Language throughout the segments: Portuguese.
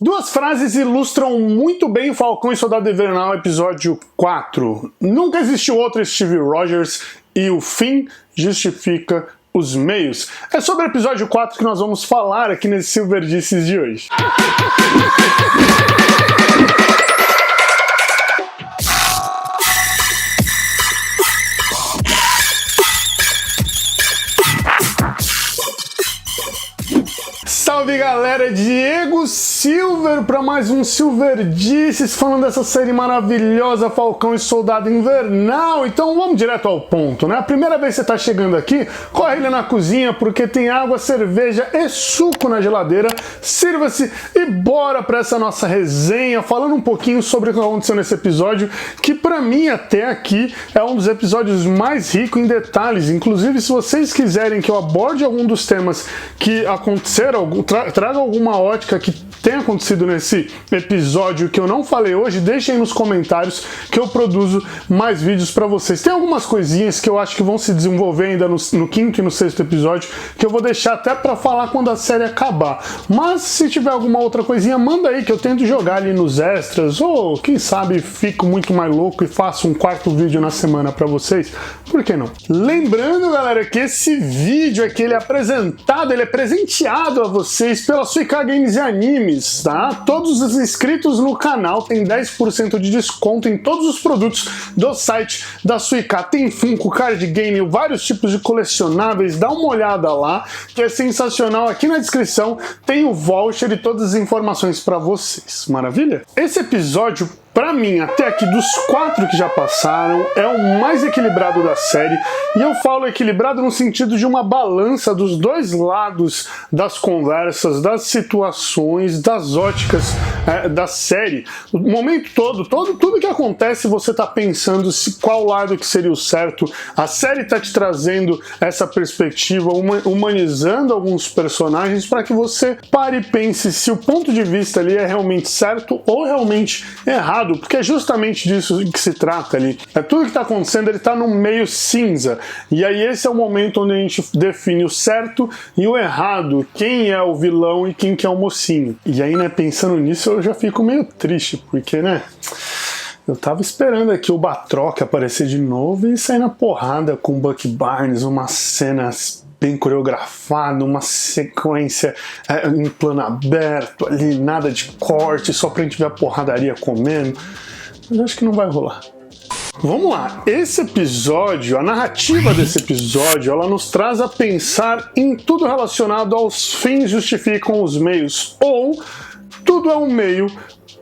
Duas frases ilustram muito bem Falcão e Soldado Invernal, episódio 4. Nunca existiu outro Steve Rogers e o fim justifica os meios. É sobre o episódio 4 que nós vamos falar aqui nesse Silverdices de hoje. Salve galera, Diego Silver para mais um Silverdices, falando dessa série maravilhosa Falcão e Soldado Invernal. Então vamos direto ao ponto, né? A primeira vez que você tá chegando aqui, corre ali na cozinha porque tem água, cerveja e suco na geladeira. Sirva-se e bora para essa nossa resenha, falando um pouquinho sobre o que aconteceu nesse episódio, que para mim até aqui é um dos episódios mais ricos em detalhes. Inclusive, se vocês quiserem que eu aborde algum dos temas que aconteceram, traga alguma ótica que tenha acontecido nesse episódio que eu não falei hoje, deixem aí nos comentários que eu produzo mais vídeos para vocês. Tem algumas coisinhas que eu acho que vão se desenvolver ainda no quinto e no sexto episódio, que eu vou deixar até para falar quando a série acabar. Mas se tiver alguma outra coisinha, manda aí que eu tento jogar ali nos extras, ou quem sabe fico muito mais louco e faço um quarto vídeo na semana para vocês. Por que não? Lembrando, galera, que esse vídeo aqui ele é apresentado, ele é presenteado a vocês pela Suica Games e Animes, tá? Todos os inscritos no canal têm 10% de desconto em todos os produtos do site da Suica. Tem Funko, card game, vários tipos de colecionáveis, dá uma olhada lá, que é sensacional. Aqui na descrição tem o voucher e todas as informações para vocês. Maravilha? Esse episódio, pra mim, até aqui, dos 4 que já passaram, é o mais equilibrado da série. E eu falo equilibrado no sentido de uma balança dos dois lados das conversas, das situações, das óticas da série. O momento todo, tudo que acontece, você tá pensando qual lado que seria o certo. A série tá te trazendo essa perspectiva, humanizando alguns personagens para que você pare e pense se o ponto de vista ali é realmente certo ou realmente errado. Porque é justamente disso que se trata ali. Tudo que está acontecendo, ele está no meio cinza. E aí esse é o momento onde a gente define o certo e o errado. Quem é o vilão e quem que é o mocinho. E aí, né, pensando nisso, eu já fico meio triste. Porque, né, eu tava esperando aqui o Batroc aparecer de novo e sair na porrada com o Bucky Barnes. Uma cena bem coreografado, uma sequência em plano aberto ali, nada de corte, só pra gente ver a porradaria comendo. Mas acho que não vai rolar. Vamos lá, esse episódio, a narrativa desse episódio, ela nos traz a pensar em tudo relacionado aos fins justificam os meios, ou tudo é um meio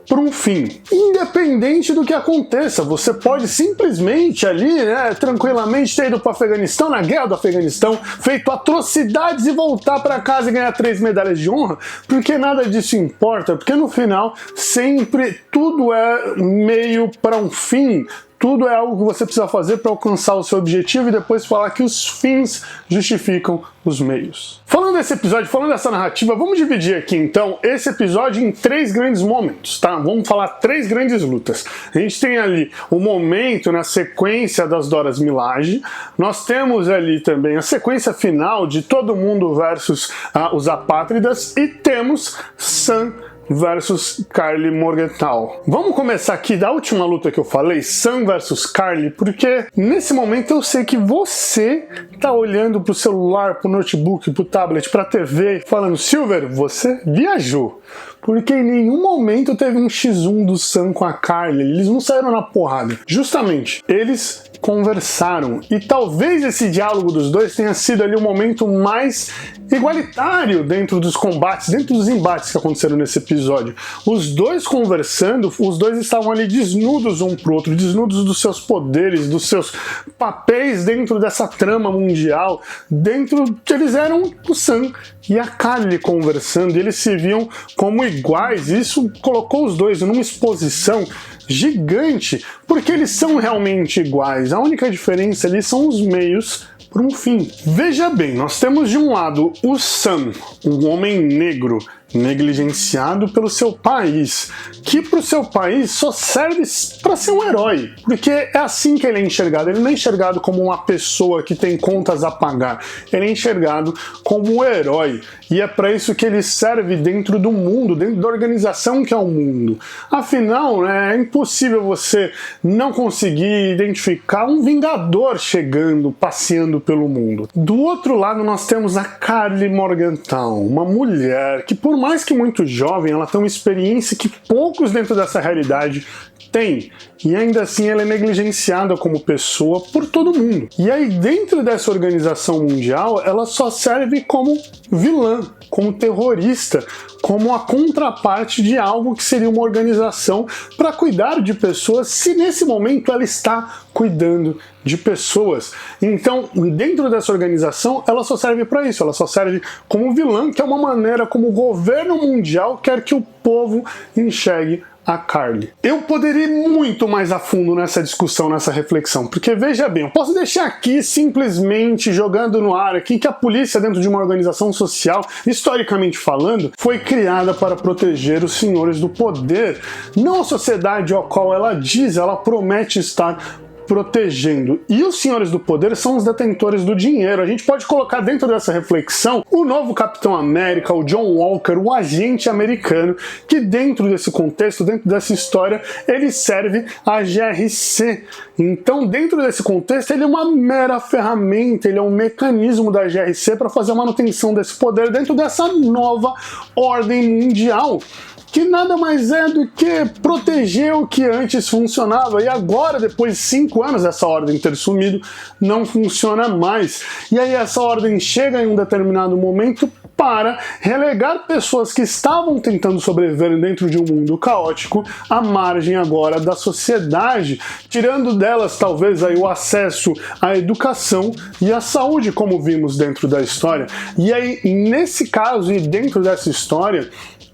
para um fim. Independente do que aconteça, você pode simplesmente ali, né, tranquilamente ter ido para o Afeganistão, na guerra do Afeganistão, feito atrocidades e voltar para casa e ganhar 3 medalhas de honra, porque nada disso importa, porque no final sempre tudo é meio para um fim. Tudo é algo que você precisa fazer para alcançar o seu objetivo e depois falar que os fins justificam os meios. Falando desse episódio, falando dessa narrativa, vamos dividir aqui então esse episódio em 3 grandes momentos, tá? Vamos falar 3 grandes lutas. A gente tem ali o momento na sequência das Doras Milaje, nós temos ali também a sequência final de Todo Mundo versus os Apátridas e temos Sam versus Karli Morgenthau. Vamos começar aqui da última luta que eu falei, Sam versus Karli, porque nesse momento eu sei que você tá olhando pro celular, pro notebook, pro tablet, pra TV, falando, Silver, você viajou. Porque em nenhum momento teve um X1 do Sam com a Karli, eles não saíram na porrada. Justamente, eles conversaram. E talvez esse diálogo dos dois tenha sido ali o momento mais igualitário dentro dos combates, dentro dos embates que aconteceram nesse episódio. Os dois conversando, os dois estavam ali desnudos um pro outro, desnudos dos seus poderes, dos seus papéis dentro dessa trama mundial, dentro que eles eram o Sam e a Karli conversando, e eles se viam como iguais. Isso colocou os dois numa exposição gigante, porque eles são realmente iguais. A única diferença ali são os meios para um fim. Veja bem, nós temos de um lado o Sam, um homem negro, negligenciado pelo seu país, que para o seu país só serve para ser um herói, porque é assim que ele é enxergado. Ele não é enxergado como uma pessoa que tem contas a pagar, ele é enxergado como um herói, e é para isso que ele serve dentro do mundo, dentro da organização que é o mundo. Afinal, né, é impossível você não conseguir identificar um vingador chegando, passeando pelo mundo. Do outro lado nós temos a Karli Morgenthau, uma mulher que, por mais que muito jovem, ela tem uma experiência que poucos dentro dessa realidade têm, e ainda assim ela é negligenciada como pessoa por todo mundo. E aí dentro dessa organização mundial ela só serve como vilã, como terrorista, como a contraparte de algo que seria uma organização para cuidar de pessoas, se nesse momento ela está cuidando de pessoas. Então, dentro dessa organização, ela só serve para isso, ela só serve como vilã, que é uma maneira como o governo mundial quer que o povo enxergue a Karli. Eu poderia ir muito mais a fundo nessa discussão, nessa reflexão, porque veja bem, eu posso deixar aqui simplesmente jogando no ar aqui que a polícia dentro de uma organização social, historicamente falando, foi criada para proteger os senhores do poder, não a sociedade ao qual ela diz, ela promete estar protegendo. E os senhores do poder são os detentores do dinheiro. A gente pode colocar dentro dessa reflexão o novo Capitão América, o John Walker, o agente americano, que dentro desse contexto, dentro dessa história, ele serve a GRC. Então, dentro desse contexto, ele é uma mera ferramenta, ele é um mecanismo da GRC para fazer a manutenção desse poder dentro dessa nova ordem mundial, que nada mais é do que proteger o que antes funcionava, e agora, depois de 5 anos dessa ordem ter sumido, não funciona mais. E aí essa ordem chega em um determinado momento para relegar pessoas que estavam tentando sobreviver dentro de um mundo caótico à margem agora da sociedade, tirando delas talvez aí o acesso à educação e à saúde, como vimos dentro da história. E aí, nesse caso e dentro dessa história,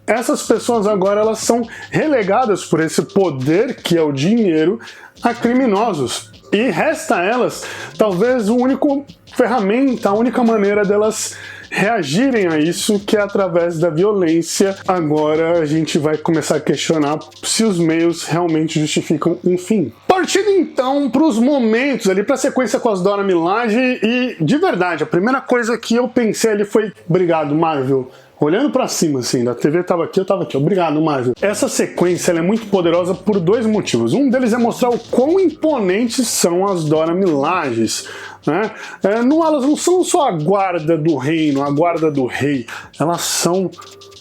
essas pessoas agora elas são relegadas por esse poder que é o dinheiro a criminosos. E resta a elas talvez o único ferramenta, a única maneira delas reagirem a isso, que é através da violência. Agora a gente vai começar a questionar se os meios realmente justificam um fim. Partindo então para os momentos ali, para a sequência com as Dora Milaje, e de verdade, a primeira coisa que eu pensei ali foi: obrigado, Marvel. Olhando pra cima, assim, da TV tava aqui, eu tava aqui. Obrigado, Marvel. Essa sequência ela é muito poderosa por 2 motivos. Um deles é mostrar o quão imponentes são as Dora Milajes, né? Elas não são só a guarda do reino, a guarda do rei. Elas são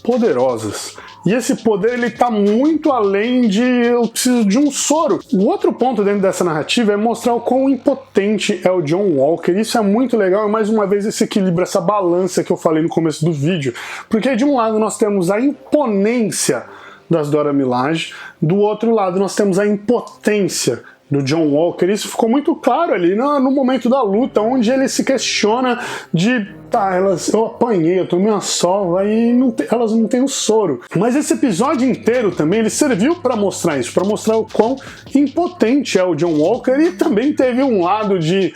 poderosas. E esse poder ele tá muito além de eu preciso de um soro. O outro ponto dentro dessa narrativa é mostrar o quão impotente é o John Walker. Isso é muito legal, e mais uma vez esse equilíbrio, essa balança que eu falei no começo do vídeo. Porque de um lado nós temos a imponência das Dora Milaje, do outro lado nós temos a impotência do John Walker. Isso ficou muito claro ali no momento da luta, onde ele se questiona de eu apanhei, eu tomei uma sova e elas não têm o soro. Mas esse episódio inteiro também ele serviu para mostrar isso, para mostrar o quão impotente é o John Walker, e também teve um lado de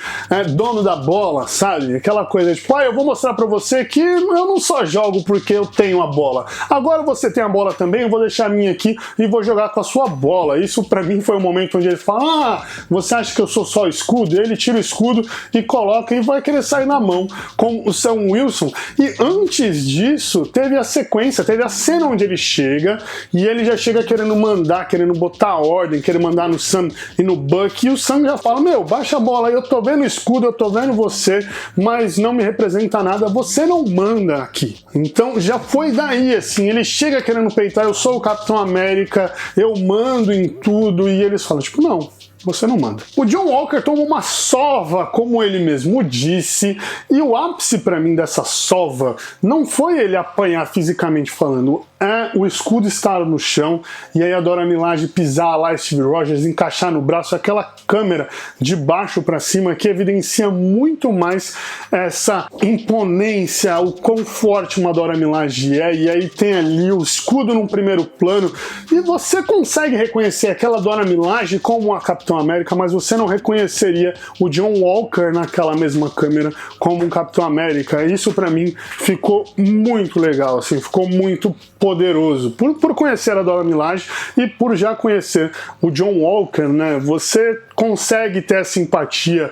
dono da bola, sabe? Aquela coisa tipo, eu vou mostrar para você que eu não só jogo porque eu tenho a bola. Agora você tem a bola também, eu vou deixar a minha aqui e vou jogar com a sua bola. Isso para mim foi o momento onde ele fala: você acha que eu sou só escudo? E ele tira o escudo e coloca e vai querer sair na mão com o Sam Wilson. E antes disso, teve a sequência, teve a cena onde ele chega, e ele já chega querendo mandar, querendo botar ordem, querendo mandar no Sam e no Buck, e o Sam já fala: baixa a bola, eu tô vendo o escudo, eu tô vendo você, mas não me representa nada, você não manda aqui. Então já foi daí, assim, ele chega querendo peitar: eu sou o Capitão América, eu mando em tudo, e eles falam tipo: não, você não manda. O John Walker toma uma sova, como ele mesmo disse, e o ápice pra mim dessa sova não foi ele apanhar fisicamente falando. é o escudo estar no chão e aí a Dora Milaje pisar lá Steve Rogers, encaixar no braço, aquela câmera de baixo para cima que evidencia muito mais essa imponência, o quão forte uma Dora Milaje é, e aí tem ali o escudo num primeiro plano e você consegue reconhecer aquela Dora Milaje como a Capitão América, mas você não reconheceria o John Walker naquela mesma câmera como um Capitão América. Isso para mim ficou muito legal, assim, ficou muito poderoso. Por conhecer a Dora Milaje e por já conhecer o John Walker, né? Você consegue ter essa simpatia.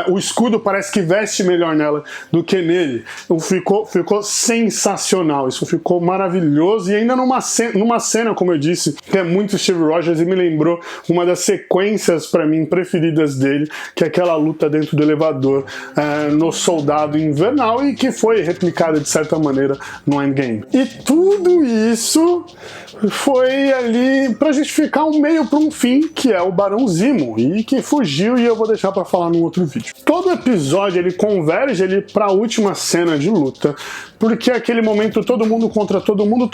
O escudo parece que veste melhor nela do que nele. Ficou sensacional. Isso ficou maravilhoso. E ainda numa cena, como eu disse, que é muito Steve Rogers e me lembrou uma das sequências para mim preferidas dele, que é aquela luta dentro do elevador no Soldado Invernal e que foi replicada de certa maneira no Endgame. E tudo isso foi ali para justificar um meio para um fim, que é o Barão Zemo, e que fugiu, e eu vou deixar para falar num outro vídeo. Todo episódio ele converge para a última cena de luta, porque é aquele momento todo mundo contra todo mundo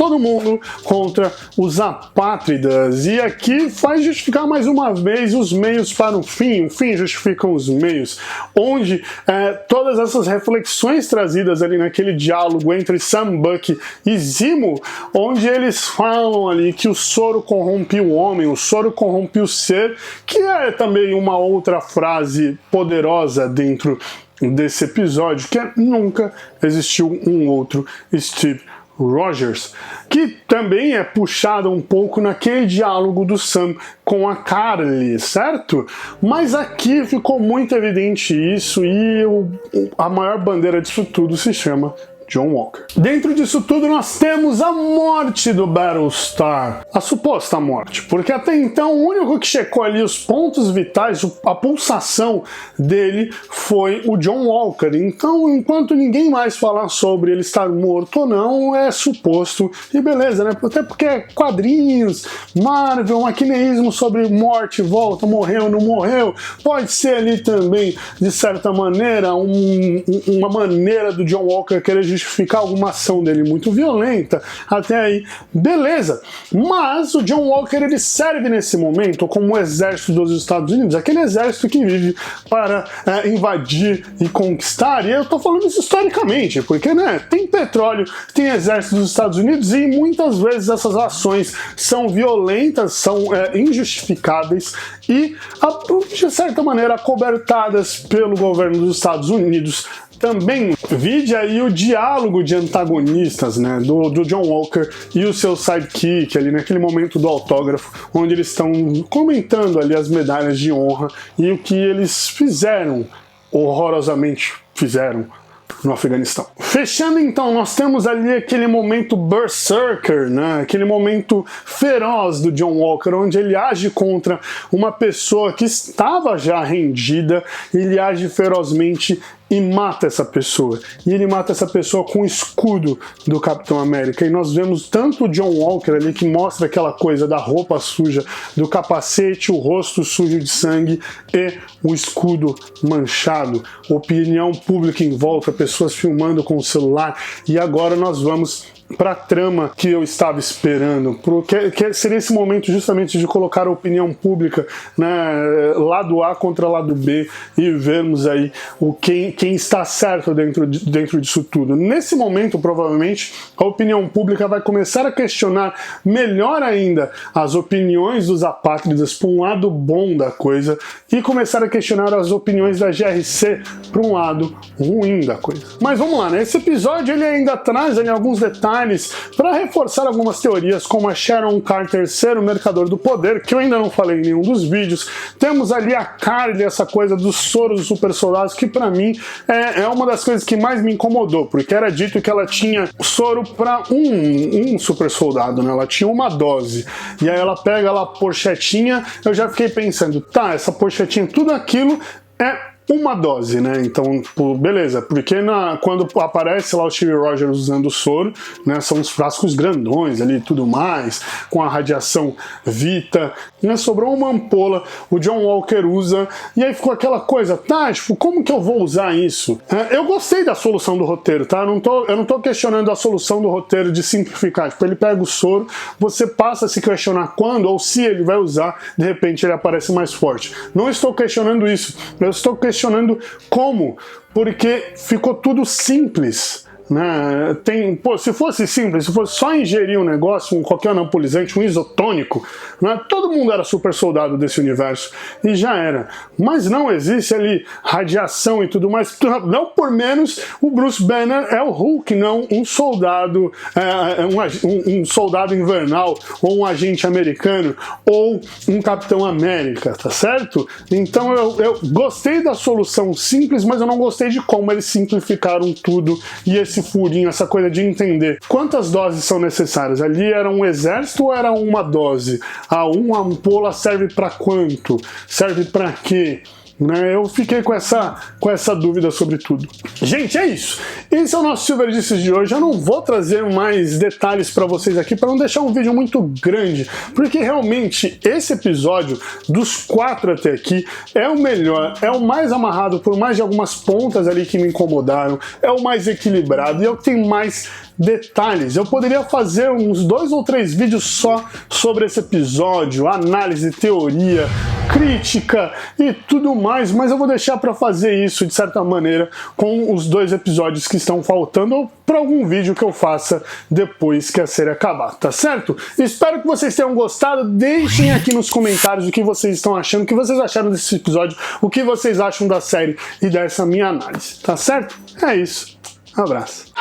contra os apátridas, e aqui faz justificar mais uma vez os meios para o fim justificam os meios, onde todas essas reflexões trazidas ali naquele diálogo entre Sam, Bucky e Zemo, onde eles falam ali que o soro corrompe o homem, o soro corrompe o ser, que é também uma outra frase poderosa dentro desse episódio, que é nunca existiu um outro Steve Rogers, que também é puxado um pouco naquele diálogo do Sam com a Carly, certo? Mas aqui ficou muito evidente isso e a maior bandeira disso tudo se chama John Walker. Dentro disso tudo nós temos a morte do Battlestar, a suposta morte, porque até então o único que checou ali os pontos vitais, a pulsação dele foi o John Walker. Então, enquanto ninguém mais falar sobre ele estar morto ou não, é suposto, e beleza, né? Até porque é quadrinhos, Marvel, maquineísmo sobre morte, volta, morreu, não morreu, pode ser ali também, de certa maneira, uma maneira do John Walker querer justificar alguma ação dele muito violenta, até aí, beleza. Mas o John Walker, ele serve nesse momento como o exército dos Estados Unidos, aquele exército que vive para invadir e conquistar, e eu tô falando isso historicamente, porque, né, tem petróleo, tem exército dos Estados Unidos, e muitas vezes essas ações são violentas, são injustificáveis, e, de certa maneira, acobertadas pelo governo dos Estados Unidos. Também vide aí o diálogo de antagonistas, né, do John Walker e o seu sidekick ali naquele momento do autógrafo, onde eles estão comentando ali as medalhas de honra e o que eles fizeram, horrorosamente fizeram, no Afeganistão. Fechando então, nós temos ali aquele momento berserker, né? Aquele momento feroz do John Walker, onde ele age contra uma pessoa que estava já rendida, ele age ferozmente e mata essa pessoa. E ele mata essa pessoa com o escudo do Capitão América. E nós vemos tanto o John Walker ali, que mostra aquela coisa da roupa suja, do capacete, o rosto sujo de sangue e o escudo manchado. Opinião pública em volta, pessoas filmando com o celular. E agora nós vamos para a trama que eu estava esperando, porque seria esse momento justamente de colocar a opinião pública, né, lado A contra lado B, e vermos aí quem está certo dentro disso tudo. Nesse momento, provavelmente, a opinião pública vai começar a questionar melhor ainda as opiniões dos apátridas para um lado bom da coisa e começar a questionar as opiniões da GRC para um lado ruim da coisa. Mas vamos lá, né? Esse episódio ele ainda traz ali alguns detalhes para reforçar algumas teorias, como a Sharon Carter ser o mercador do poder, que eu ainda não falei em nenhum dos vídeos. Temos ali a Carly, essa coisa dos soros dos super soldados, que para mim é uma das coisas que mais me incomodou, porque era dito que ela tinha soro para um super soldado, né? Ela tinha uma dose, e aí ela pega lá a pochetinha. Eu já fiquei pensando, tá, essa pochetinha, tudo aquilo é uma dose, né? Então, beleza, porque quando aparece lá o Steve Rogers usando o soro, né, são uns frascos grandões ali e tudo mais, com a radiação Vita, né, sobrou uma ampola, o John Walker usa, e aí ficou aquela coisa, tá, tipo, como que eu vou usar isso? Eu gostei da solução do roteiro, tá? Eu não tô questionando a solução do roteiro de simplificar, tipo, ele pega o soro, você passa a se questionar quando ou se ele vai usar, de repente ele aparece mais forte. Não estou questionando isso, eu estou questionando como, porque ficou tudo simples. Né? Se fosse simples, se fosse só ingerir um negócio, qualquer anabolizante, um isotônico, né? Todo mundo era super soldado desse universo e já era. Mas não existe ali radiação e tudo mais. Não por menos o Bruce Banner é o Hulk, não um soldado, um soldado invernal ou um agente americano ou um Capitão América, tá certo? Então eu gostei da solução simples, mas eu não gostei de como eles simplificaram tudo e esse furinho, essa coisa de entender quantas doses são necessárias. Ali era um exército ou era uma dose? Uma ampola serve para quanto? Serve para quê? Né? Eu fiquei com essa dúvida sobre tudo. Gente, é isso. Esse é o nosso Silverdices de hoje. Eu não vou trazer mais detalhes para vocês aqui para não deixar um vídeo muito grande, porque realmente esse episódio dos 4 até aqui é o melhor, é o mais amarrado por mais de algumas pontas ali que me incomodaram, é o mais equilibrado e eu tenho mais detalhes. Eu poderia fazer uns 2 ou 3 vídeos só sobre esse episódio, análise, teoria, crítica e tudo mais, mas eu vou deixar para fazer isso de certa maneira com os 2 episódios que estão faltando ou para algum vídeo que eu faça depois que a série acabar, tá certo? Espero que vocês tenham gostado. Deixem aqui nos comentários o que vocês estão achando, o que vocês acharam desse episódio, o que vocês acham da série e dessa minha análise, tá certo? É isso. Um abraço.